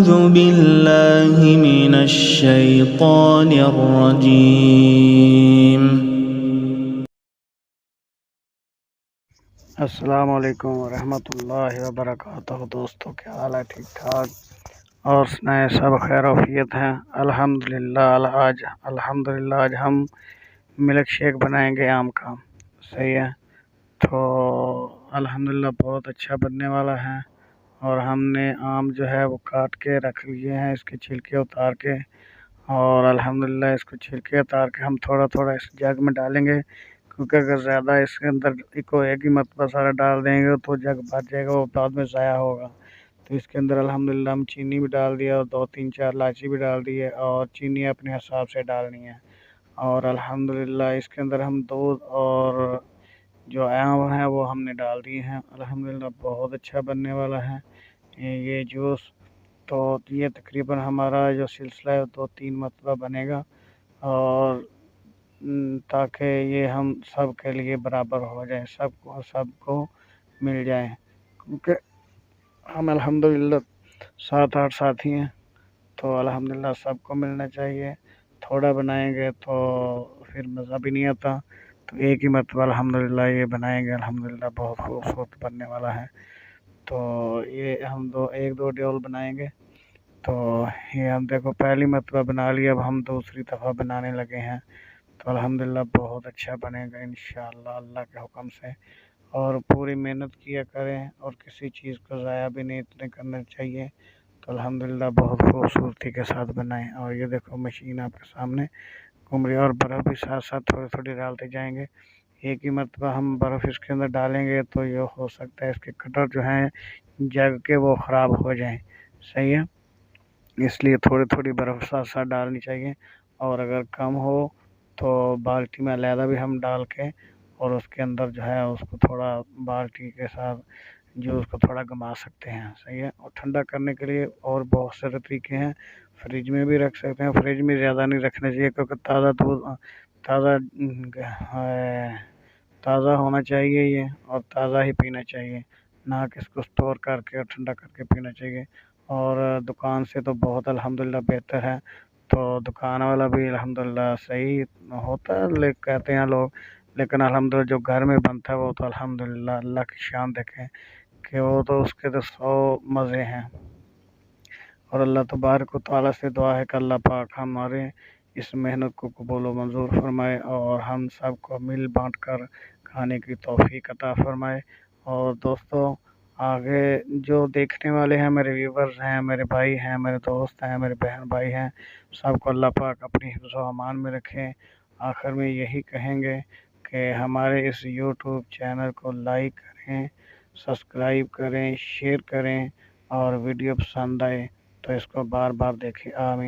أعوذ بالله من الشيطان الرجيم. السلام علیکم ورحمۃ اللہ وبرکاتہ۔ دوستوں کیا حال ہے؟ ٹھیک ٹھاک اور سنائیں، سب خیر وفیت ہیں؟ الحمدللہ آج ہم ملک شیک بنائیں گے آم کا، صحیح ہے؟ تو الحمدللہ بہت اچھا بننے والا ہے، اور ہم نے آم جو ہے وہ کاٹ کے رکھ لیے ہیں، اس کے چھلکے اتار کے، اور الحمدللہ اس کو چھلکے اتار کے ہم تھوڑا تھوڑا اس جگ میں ڈالیں گے، کیونکہ اگر زیادہ اس کے اندر کو ایک ہی مرتبہ سارا ڈال دیں گے تو جگ بھر جائے گا، وہ بعد میں ضائع ہوگا۔ تو اس کے اندر الحمدللہ ہم چینی بھی ڈال دیا، اور 2-3-4 الائچی بھی ڈال دی ہے، اور چینی اپنے حساب سے ڈالنی ہے، اور الحمدللہ اس کے اندر ہم دودھ اور جو آم ہے وہ ہم نے ڈال دیے ہیں۔ الحمدللہ بہت اچھا بننے والا ہے یہ جوس۔ تو یہ تقریباً ہمارا جو سلسلہ ہے 2-3 مرتبہ بنے گا، اور تاکہ یہ ہم سب کے لیے برابر ہو جائے، سب کو مل جائے، کیونکہ ہم الحمدللہ 7-8 ساتھی ہیں، تو الحمدللہ سب کو ملنا چاہیے۔ تھوڑا بنائیں گے تو پھر مزہ بھی نہیں آتا، تو ایک ہی مرتبہ الحمدللہ یہ بنائیں گے، الحمدللہ بہت خوبصورت بننے والا ہے۔ تو یہ ہم 1-2 ڈول بنائیں گے، تو یہ ہم دیکھو پہلی مرتبہ بنا لیا، اب ہم دوسری دفعہ بنانے لگے ہیں، تو الحمدللہ بہت اچھا بنے گا انشاءاللہ اللہ کے حکم سے۔ اور پوری محنت کیا کریں، اور کسی چیز کو ضائع بھی نہیں اتنے کرنا چاہیے، تو الحمدللہ بہت خوبصورتی کے ساتھ بنائیں۔ اور یہ دیکھو مشین آپ کے سامنے گھوم رہی ہے، اور برف بھی ساتھ ساتھ تھوڑی تھوڑی ڈالتے جائیں گے۔ ایک ہی مرتبہ ہم برف اس کے اندر ڈالیں گے تو یہ ہو سکتا ہے اس کے کٹر جو ہیں جگ کے وہ خراب ہو جائیں، صحیح ہے؟ اس لیے تھوڑی تھوڑی برف ساتھ ساتھ ڈالنی چاہیے، اور اگر کم ہو تو بالٹی میں علیحدہ بھی ہم ڈال کے، اور اس کے اندر جو ہے اس کو تھوڑا بالٹی کے ساتھ جو اس کو تھوڑا گما سکتے ہیں، صحیح ہے؟ اور ٹھنڈا کرنے کے لیے اور بہت سارے طریقے ہیں، فریج میں بھی رکھ سکتے ہیں۔ فریج میں زیادہ نہیں رکھنا چاہیے، کیونکہ تازہ ہونا چاہیے یہ، اور تازہ ہی پینا چاہیے، نہ کہ اس کو اسٹور کر کے اور ٹھنڈا کر کے پینا چاہیے۔ اور دکان سے تو بہت الحمدللہ بہتر ہے، تو دکان والا بھی الحمدللہ صحیح ہوتا ہے کہتے ہیں لوگ، لیکن الحمدللہ جو گھر میں بنتا ہے وہ تو الحمدللہ اللہ کی شان دیکھیں کہ وہ تو اس کے تو 100 مزے ہیں۔ اور اللہ تبارک و تعالیٰ سے دعا ہے کہ اللہ پاک ہمارے اس محنت کو قبول و منظور فرمائے، اور ہم سب کو مل بانٹ کر کھانے کی توفیق عطا فرمائے۔ اور دوستو، آگے جو دیکھنے والے ہیں، میرے ویورز ہیں، میرے بھائی ہیں، میرے دوست ہیں، میرے بہن بھائی ہیں، سب کو اللہ پاک اپنی حفظ و امان میں رکھیں۔ آخر میں یہی کہیں گے کہ ہمارے اس یوٹیوب چینل کو لائک کریں، سبسکرائب کریں، شیئر کریں، اور ویڈیو پسند آئے تو اس کو بار بار دیکھیں۔ آمین۔